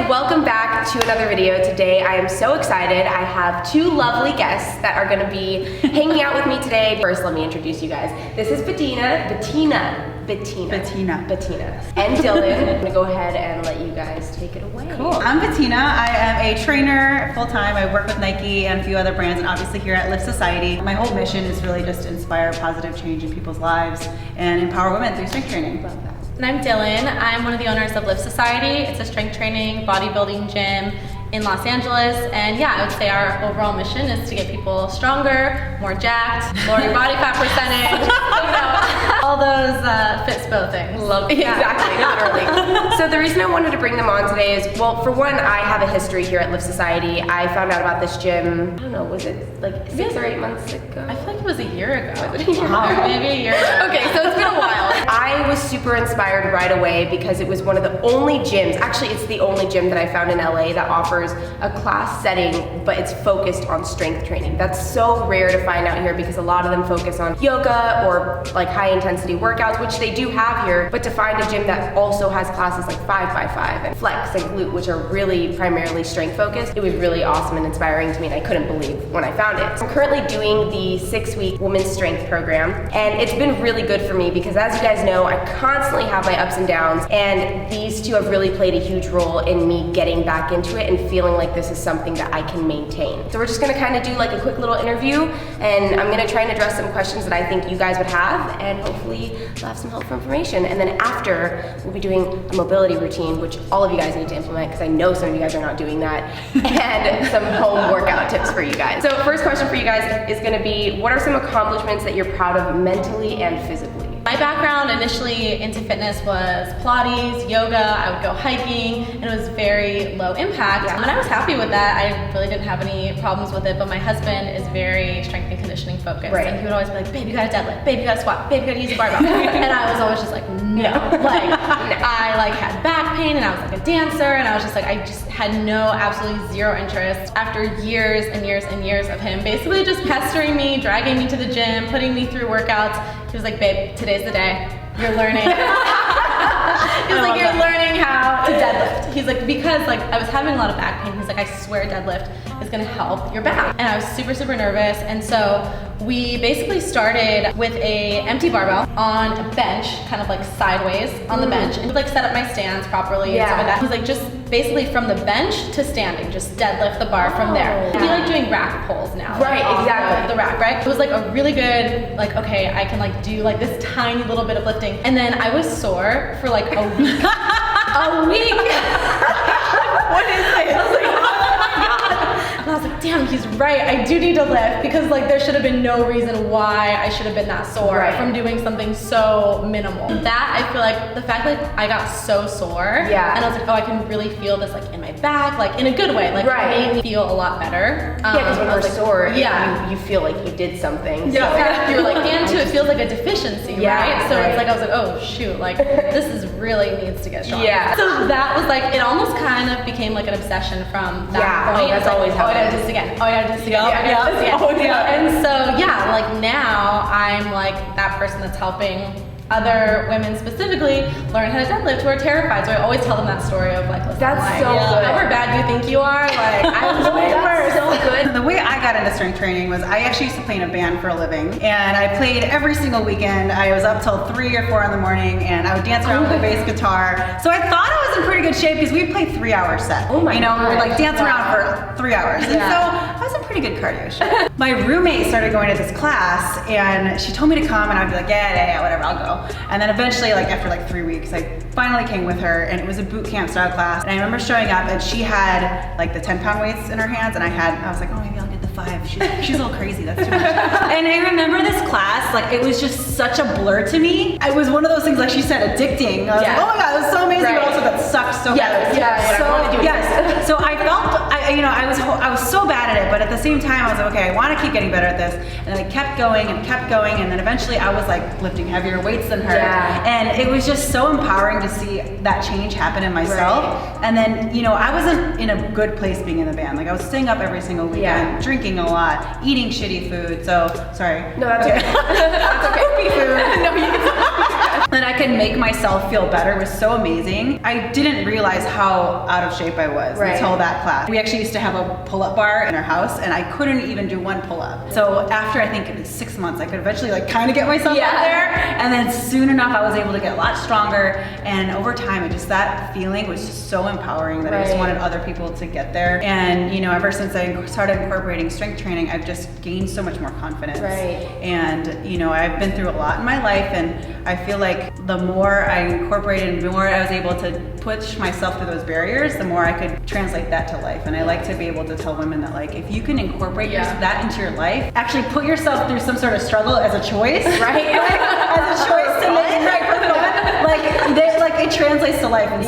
and welcome back to another video. Today I am so excited. I have two lovely guests that are going to be hanging out with me today. First, let me introduce you guys. This is Betina, and Dylan. I'm going to go ahead and let you guys take it away. Cool. I'm Betina. I am a trainer full-time. I work with Nike and a few other brands, and obviously here at Lift Society. My whole mission is really just to inspire positive change in people's lives and empower women through strength training. Love that. And I'm Dylan. I'm one of the owners of Lift Society. It's a strength training, bodybuilding gym in Los Angeles. And yeah, I would say our overall mission is to get people stronger, more jacked, lower your body fat percentage, you know, all those Fitspo things. Love it. Exactly, literally. So the reason I wanted to bring them on today is, well, for one, I have a history here at Lift Society. I found out about this gym, I don't know, was it like 6 or 8 months ago? I feel like it was a year ago. Was it a year ago? Maybe a year ago. Okay, so it's been a while. I was super inspired right away because it was one of the only gyms, actually it's the only gym that I found in LA that offers a class setting, but it's focused on strength training. That's so rare to find out here because a lot of them focus on yoga or like high intensity workouts, which they do have here, but to find a gym that also has classes like 5x5 and flex and glute, which are really primarily strength focused, it was really awesome and inspiring to me, and I couldn't believe when I found it. So I'm currently doing the 6-week women's strength program, and it's been really good for me because, as you guys know, I constantly have my ups and downs, and these two have really played a huge role in me getting back into it and feeling like this is something that I can maintain. So we're just gonna kind of do like a quick little interview, and I'm gonna try and address some questions that I think you guys would have, and hopefully we'll have some helpful information. And then after, we'll be doing a mobility routine, which all of you guys need to implement because I know some of you guys are not doing that, and some home workout tips for you guys. So first question for you guys is gonna be, what are some accomplishments that you're proud of mentally and physically? My background initially into fitness was Pilates, yoga, I would go hiking, and it was very low impact. Yeah. And I was happy with that. I really didn't have any problems with it, but my husband is very strength and conditioning focused. Right. And he would always be like, babe, you gotta deadlift, babe, you gotta squat, babe, you gotta use a barbell. And I was always just like, no. I like had back pain, and I was like a dancer, and I was just like, I just had no, absolutely zero interest. After years and years and years of him basically just pestering me, dragging me to the gym, putting me through workouts, he was like, babe, today's the day. You're learning. He was like, you're learning how to deadlift. He's like, because like I was having a lot of back pain. He's like, I swear deadlift is gonna help your back. And I was super, super nervous. And so we basically started with a empty barbell on a bench, kind of like sideways on the bench, and like set up my stance properly and stuff like that. He's like, just basically from the bench to standing, just deadlift the bar from there. We like doing rack pulls now. Right, like exactly. The rack, right? It was like a really good, like, okay, I can like do like this tiny little bit of lifting. And then I was sore for like a week. A week! What is this? I was like, oh my God. And I was like, damn, he's right. I do need to lift because like there should have been no reason why I should have been that sore from doing something so minimal. That, I feel like the fact that I got so sore, and I was like, oh, I can really feel this like in my back, like in a good way, like it made me feel a lot better. Yeah, because when we're like, sore, you feel like you did something. Yeah, you're like, and too, it feels like a deficiency, right? So it's like, I was like, oh shoot, like this is really needs to get stronger. Yeah. So that was like, it almost kind of became like an obsession from that point. That's like, always how I gotta do this again. Oh, I gotta do this again. And so yeah, like now I'm like that person that's helping other women specifically learn how to deadlift who are terrified. So I always tell them that story of like, listen, that's like, so good. However bad you think you are, like I'm way worse. So good. The way I got into strength training was I actually used to play in a band for a living, and I played every single weekend. I was up till 3 or 4 in the morning, and I would dance around with a bass guitar. So I thought I was in pretty good shape because we played 3-hour set. Oh my God. We would like dance around for 3 hours. And so I was in pretty good cardio shape. My roommate started going to this class, and she told me to come, and I'd be like, yeah, whatever, I'll go. And then eventually, like after like 3 weeks, I finally came with her, and it was a boot camp style class. And I remember showing up, and she had like the 10-pound weights in her hands, and I was like, oh, maybe I'll get the 5. She's a little crazy, that's too much. And I remember this class, like it was just such a blur to me. It was one of those things, like she said, addicting. I was like, oh my God, it was so amazing, but also that sucked so bad. So I felt, I was so bad at it, but at the same time, I was like, okay, I want to keep getting better at this. And I kept going, and then eventually I was like lifting heavier weights than her. And it was just so empowering to see that change happen in myself. And then, I wasn't in a good place being in the band. Like I was staying up every single weekend, drinking a lot, eating shitty food. So, sorry. No, that's okay. That's okay. Poopy food. No, you can that I could make myself feel better was so amazing. I didn't realize how out of shape I was until that class. We actually used to have a pull-up bar in our house, and I couldn't even do one pull-up. So after I think it was 6 months, I could eventually like kind of get myself out there. And then soon enough, I was able to get a lot stronger. And over time, that feeling was just so empowering that I just wanted other people to get there. And you know, ever since I started incorporating strength training, I've just gained so much more confidence. And you know, I've been through a lot in my life, and I feel like the more I incorporated, the more I was able to push myself through those barriers, the more I could translate that to life. And I like to be able to tell women that like, if you can incorporate that into your life, actually put yourself through some sort of struggle as a choice, as a choice to make it for fun, like it translates to life in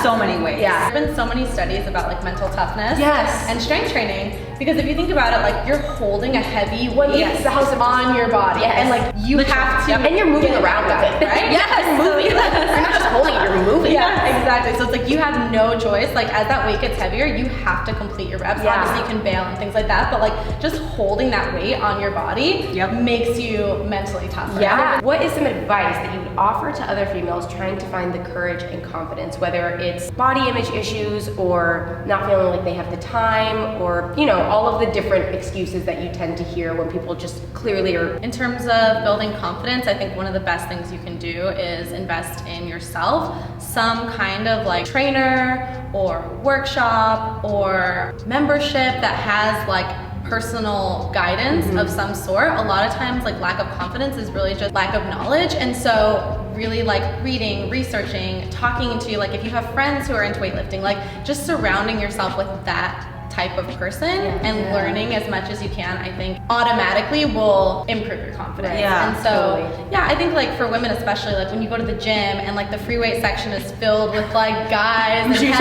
so many ways. There's been so many studies about like mental toughness and strength training, because if you think about it, like you're holding a heavy weight on your body, and like you have to, and you're moving around with it, right? You're moving. You're not just holding it, you're moving. Exactly. So it's like you have no choice. Like as that weight gets heavier, you have to complete your reps. Obviously, you can bail and things like that, but like just holding that weight on your body makes you mentally tougher. What is some advice that you would offer to other females trying to find the courage and confidence, whether it's body image issues or not feeling like they have the time, or you know, all of the different excuses that you tend to hear when people just clearly are. In terms of building confidence, I think one of the best things you can do is invest in yourself. Some kind of like trainer or workshop or membership that has like personal guidance of some sort. A lot of times like lack of confidence is really just lack of knowledge, and so really like reading, researching, talking to, like if you have friends who are into weightlifting, like just surrounding yourself with that type of person and learning as much as you can, I think automatically will improve your confidence. And so I think like for women especially, like when you go to the gym and like the free weight section is filled with like guys and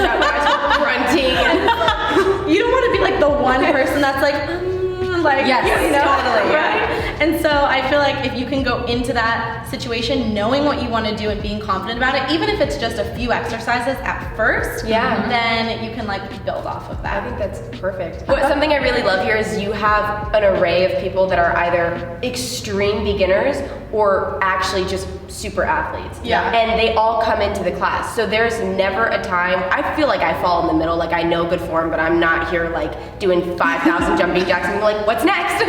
grunting, and you don't want to be like the one person that's like you know, right? And so I feel like if you can go into that situation knowing what you want to do and being confident about it, even if it's just a few exercises at first, then you can like build off of that. I think that's perfect. Something I really love here is you have an array of people that are either extreme beginners or actually just super athletes. And they all come into the class. So there's never a time, I feel like I fall in the middle, like I know good form, but I'm not here like doing 5,000 jumping jacks and like, what's next?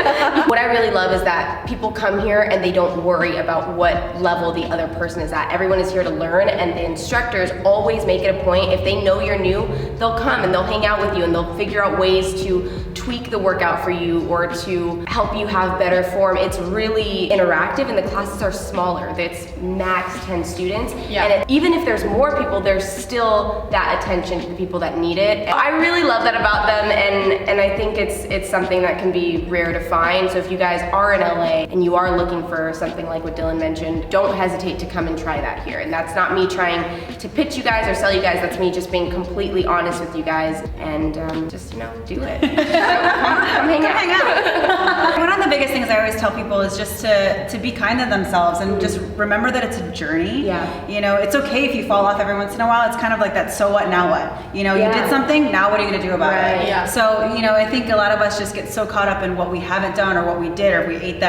What I really love is that people come here and they don't worry about what level the other person is at. Everyone is here to learn, and the instructors always make it a point, if they know you're new, they'll come and they'll hang out with you and they'll figure out ways to tweak the workout for you or to help you have better form. It's really interactive, and the classes are smaller. It's max 10 students. And even if there's more people, there's still that attention to the people that need it. I really love that about them, and I think it's something that can be rare to find. So if you guys are in LA and you are looking for something like what Dylan mentioned, don't hesitate to come and try that here. And that's not me trying to pitch you guys or sell you guys, that's me just being completely honest with you guys, and just, you know, do it. Come hang out. One of the biggest things I always tell people is just to be kind to themselves and just remember that it's a journey. You know, it's okay if you fall off every once in a while. It's kind of like that, so what, now what? You know, you did something, now what are you gonna do about it? So, you know, I think a lot of us just get so caught up in what we haven't done or what we did, or if we ate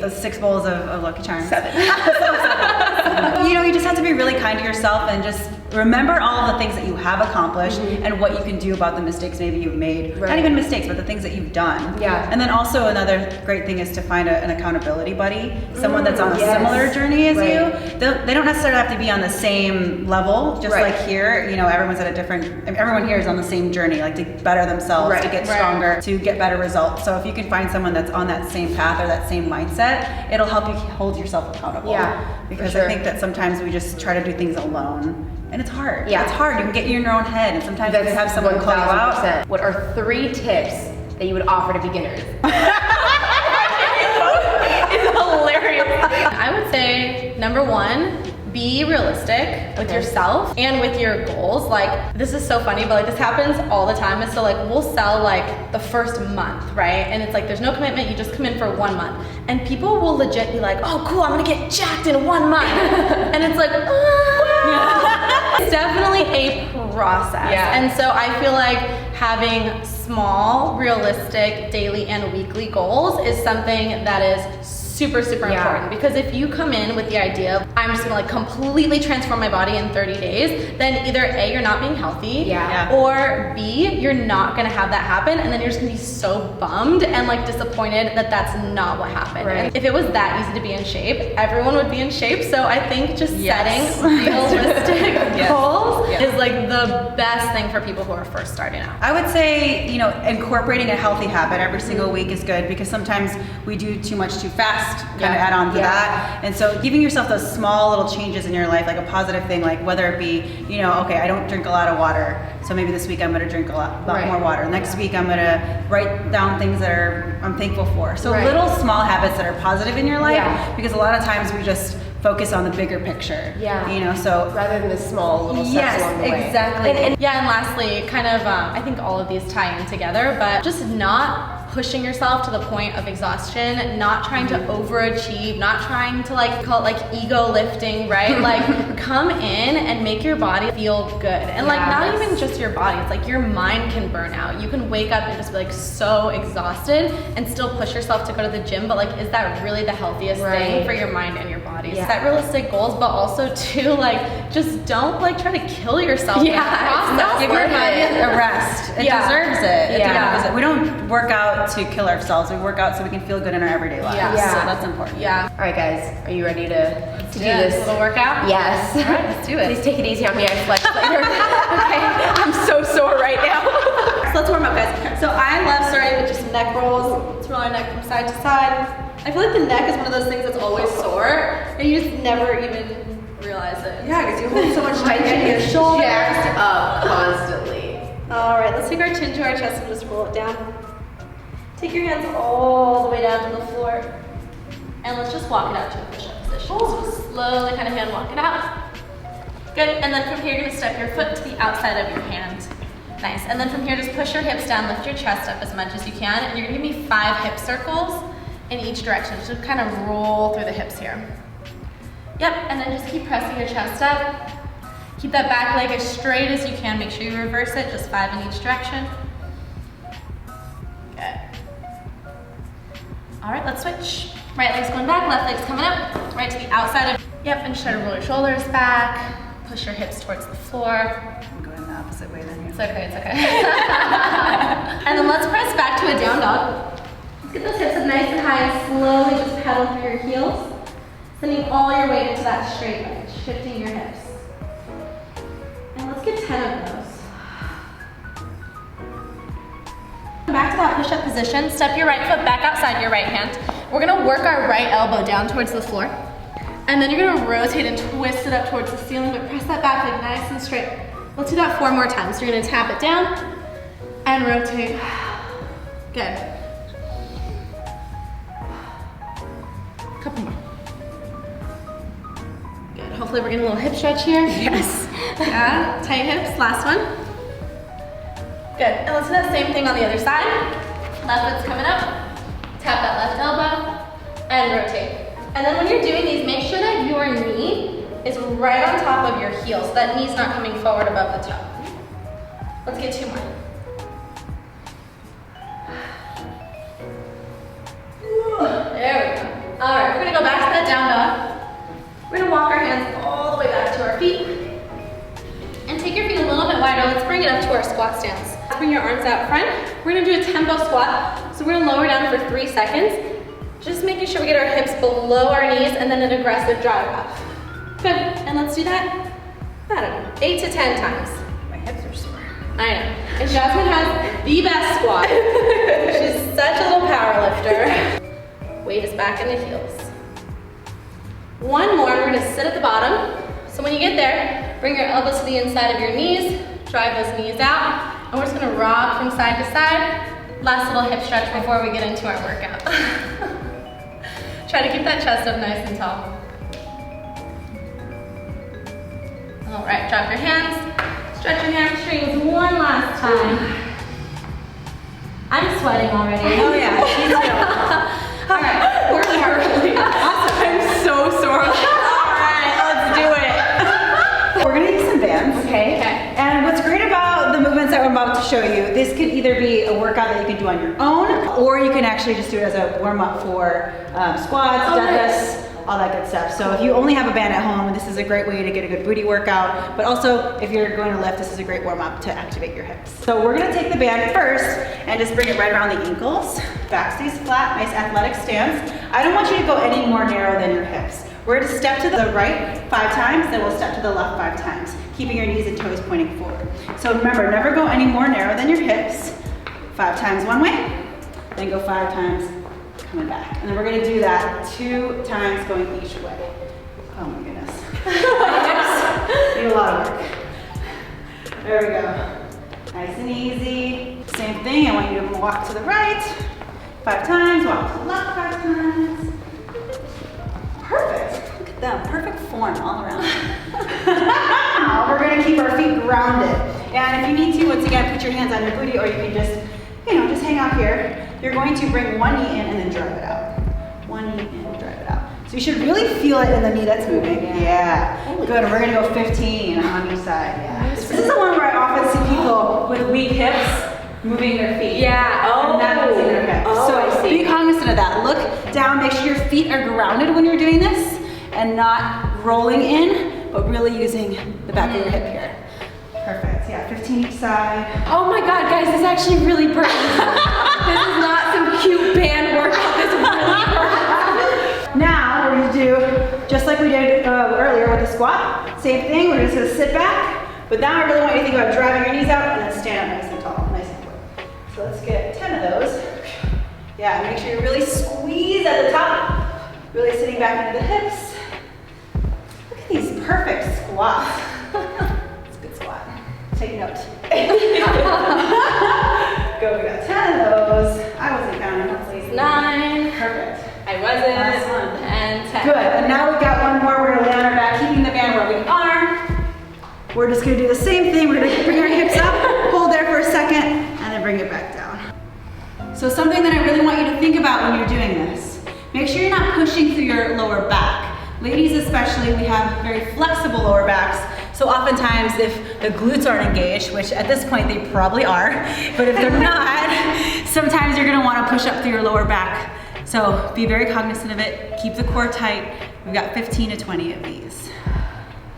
those 6 bowls of Lucky Charms. 7. You know, you just have to be really kind to yourself and just remember all of the things that you have accomplished and what you can do about the mistakes maybe you've made. Not even mistakes, but the things that you've done. And then also another great thing is to find an accountability buddy, someone that's on a similar journey as you. They don't necessarily have to be on the same level, just like here, you know, everyone's at a different, everyone here is on the same journey, like to better themselves, to get stronger, to get better results. So if you can find someone that's on that same path or that same mindset, it'll help you hold yourself accountable. Because I think that sometimes we just try to do things alone. And it's hard. It's hard. You can get in your own head, and sometimes you have someone call you out. What are 3 tips that you would offer to beginners? It's hilarious. I would say, number 1, be realistic with yourself and with your goals. Like, this is so funny, but like this happens all the time. Is so like we'll sell like the first month, right? And it's like there's no commitment, you just come in for 1 month. And people will legit be like, oh cool, I'm gonna get jacked in 1 month. And it's like, it's definitely a process. And so I feel like having small, realistic daily and weekly goals is something that is super, super Yeah. important, because if you come in with the idea of, I'm just gonna like completely transform my body in 30 days, then either A, you're not being healthy, Yeah. or B, you're not gonna have that happen, and then you're just gonna be so bummed and like disappointed that that's not what happened. Right. And if it was that easy to be in shape, everyone would be in shape. So I think just Yes. setting realistic Yes. goals Yes. is like the best thing for people who are first starting out. I would say, you know, incorporating a healthy habit every single week is good, because sometimes we do too much too fast, kind of Yeah. add on to Yeah. that. And so giving yourself those small little changes in your life, like a positive thing, like whether it be, you know, okay, I don't drink a lot of water, so maybe this week I'm gonna drink a lot Right. more water. Next week I'm gonna write down things that I'm thankful for. So Right. little small habits that are positive in your life, Yeah. because a lot of times we just focus on the bigger picture. Yeah. You know, so Rather than the small little steps yes, along the way. exactly. And Yeah, and lastly, kind of, I think all of these tie in together, but just not pushing yourself to the point of exhaustion, not trying to overachieve, not trying to like call it like ego lifting, right? Like come in and make your body feel good. And like not Yes. even just your body, it's like your mind can burn out. You can wake up and just be like so exhausted and still push yourself to go to the gym, but like is that really the healthiest thing Right. for your mind and your body? Yeah. Set realistic goals, but also too like just don't like try to kill yourself in Yeah, the process. it's not Give your worth body it. a rest. It Yeah. deserves it. It Yeah. deserves it. We don't work out to kill ourselves. We work out so we can feel good in our everyday lives. Yeah. Yeah. So that's important. Yeah. All right, guys, are you ready to do Yeah, this? little workout? Yes. All right, let's do it. Please take it easy on me. I flex later. Okay, I'm so sore right now. So let's warm up, guys. So I love starting with just some neck rolls. Let's roll our neck from side to side. I feel like the neck is one of those things that's always sore, and you just never even realize it. Yeah, because you hold so much tension in your shoulders. jacked up constantly. All right, let's take our chin to our chest and just roll it down. Take your hands all the way down to the floor, and let's just walk it out to a push-up position. So slowly kind of hand walk it out. Good, and then from here, you're gonna step your foot to the outside of your hand. Nice, and then from here, just push your hips down, lift your chest up as much as you can, and you're gonna give me 5 hip circles in each direction. So kind of roll through the hips here. Yep, and then just keep pressing your chest up. Keep that back leg as straight as you can. Make sure you reverse it, just 5 in each direction. Good. All right, let's switch. Right leg's going back, left leg's coming up, right to the outside of, yep, and just try to roll your shoulders back, push your hips towards the floor. I'm going the opposite way then. It's okay, it's okay. And then let's press back to a down dog. Let's get those hips up nice and high and slowly just pedal through your heels, sending all your weight into that straight leg, shifting your hips. And let's get 10 of those. Back to that push-up position. Step your right foot back outside your right hand. We're gonna work our right elbow down towards the floor. And then you're gonna rotate and twist it up towards the ceiling, but press that back leg nice and straight. Let's do that 4 more times. So you're gonna tap it down and rotate. Good. Couple more. Good. Hopefully we're getting a little hip stretch here. Yes. Yeah, tight hips. Last one. Good. And let's do that same thing on the other side. Left foot's coming up. Tap that left elbow and rotate. And then when you're doing these, make sure that your knee is right on top of your heel, so that knee's not coming forward above the toe. Let's get 2 more. There we go. All right, we're gonna go back to that down dog. We're gonna walk our hands all the way back to our feet. And take your feet a little bit wider. Let's bring it up to our squat stance. Let's bring your arms out front. We're gonna do a tempo squat. So we're gonna lower down for 3 seconds. Just making sure we get our hips below our knees and then an aggressive drive up. Good, and let's do that, I don't know, 8 to 10 times. My hips are sore. I know. And Jasmine has the best squat. She's such a little power lifter. Weight is back in the heels. 1 more, and we're gonna sit at the bottom. So when you get there, bring your elbows to the inside of your knees, drive those knees out, and we're just gonna rock from side to side. Last little hip stretch before we get into our workout. Try to keep that chest up nice and tall. All right, drop your hands, stretch your hamstrings 1 last time. I'm sweating already. Oh yeah, she's too. All right, work hard. Awesome. I'm so sore. All right, let's do it. We're gonna use some bands. Okay. Okay. And what's great about the movements that we're I'm about to show you, this could either be a workout that you can do on your own, or you can actually just do it as a warm-up for squats, deadlifts, all that good stuff. So if you only have a band at home, this is a great way to get a good booty workout, but also if you're going to lift, this is a great warm-up to activate your hips. So we're gonna take the band first and just bring it right around the ankles. Back stays flat, nice athletic stance. I don't want you to go any more narrow than your hips. We're gonna step to the right 5 times, then we'll step to the left 5 times, keeping your knees and toes pointing forward. So remember, never go any more narrow than your hips. 5 times one way, then go 5 times coming back. And then we're gonna do that 2 times going each way. Oh my goodness. Need a lot of work. There we go. Nice and easy. Same thing, I want you to walk to the right 5 times, walk to the left 5 times. Perfect. Look at them. Perfect form all around. Now we're going to keep our feet grounded. And if you need to, once again, put your hands on your booty, or you can just, just hang out here. You're going to bring one knee in and then drive it out. One knee in and drive it out. So you should really feel it in the knee that's moving. Yeah. Good. We're going to go 15 on each side. Yeah. This is the one where I often see people with weak hips moving their feet. Yeah. And not using their hips. So be cognizant of that. Look down, make sure your feet are grounded when you're doing this and not rolling in, but really using the back of your hip here. Perfect. Yeah, 15 each side. Oh my God, guys, this actually really burns. This is not some cute band workout. This really hurts. Now we're gonna do just like we did earlier with the squat. Same thing. We're just gonna sit back, but now I really want you to think about driving your knees out and then stand up nice and tall, nice and quick. So let's get 10 of those. Yeah, make sure you really squeeze at the top. Really sitting back into the hips. Look at these perfect squats. It's a good squat. Take note. Go, we got 10 of those. I wasn't counting. Let's see. 9. Perfect. I wasn't. Last one. And 10. Good, and now we've got one more. We're gonna lay on our back, keeping the band where we are. We're just gonna do the same thing. We're gonna bring our hips up, hold there for a second, and then bring it back down. So something that I really want you to think about when you're doing this, make sure you're not pushing through your lower back. Ladies especially, we have very flexible lower backs, so oftentimes if the glutes aren't engaged, which at this point they probably are, but if they're not, sometimes you're gonna wanna push up through your lower back. So be very cognizant of it, keep the core tight. We've got 15 to 20 of these.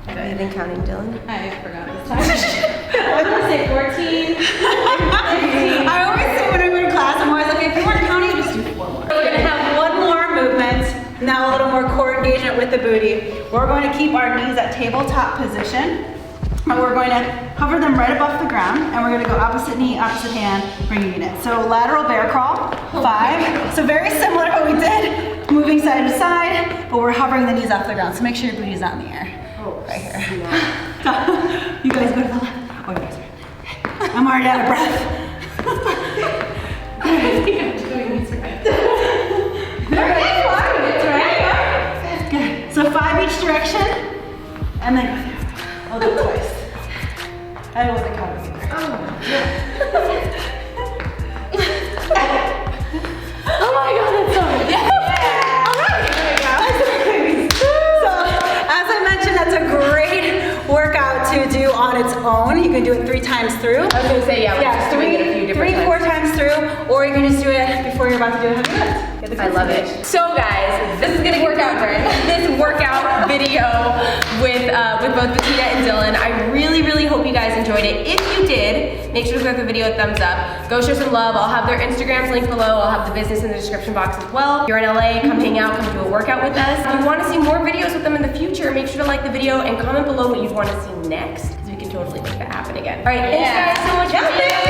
Have you been counting, Dylan? I forgot this time. I was gonna say 14. 15. I always say when I go to class, I'm always like, if you weren't counting, just do 4 more. We're gonna have one more movement. Now a little more core engagement with the booty. We're going to keep our knees at tabletop position. And we're going to hover them right above the ground. And we're gonna go opposite knee, opposite hand, bringing it in. So lateral bear crawl, 5. So very similar to what we did, moving side to side, but we're hovering the knees off the ground. So make sure your booty's not in the air. Right here. You guys go to the left. Oh, you guys are. I'm already out of breath. I think I'm doing these right. Good. So 5 each direction, and then go there. I'll do it twice. I wasn't counting either. Oh my God, that's so good. Yeah. All right. There we go. So, as I mentioned, that's a great workout to do on its own. You can do it 3 times through. I was gonna say, yeah, we're just doing it a few different times. 4 times through, or you can just do it before you're about to do a heavy lift. I love it. So guys, this is gonna conclude this workout video with both Betina and Dylan. I really hope you guys enjoyed it. If you did, make sure to give the video a thumbs up. Go show some love. I'll have their Instagrams linked below. I'll have the business in the description box as well. If you're in LA, come hang out, come do a workout with us. If you want to see more videos with them in the future, make sure to like the video and comment below what you'd want to see next, because we can totally make that happen again. All right, thanks guys so much for being here.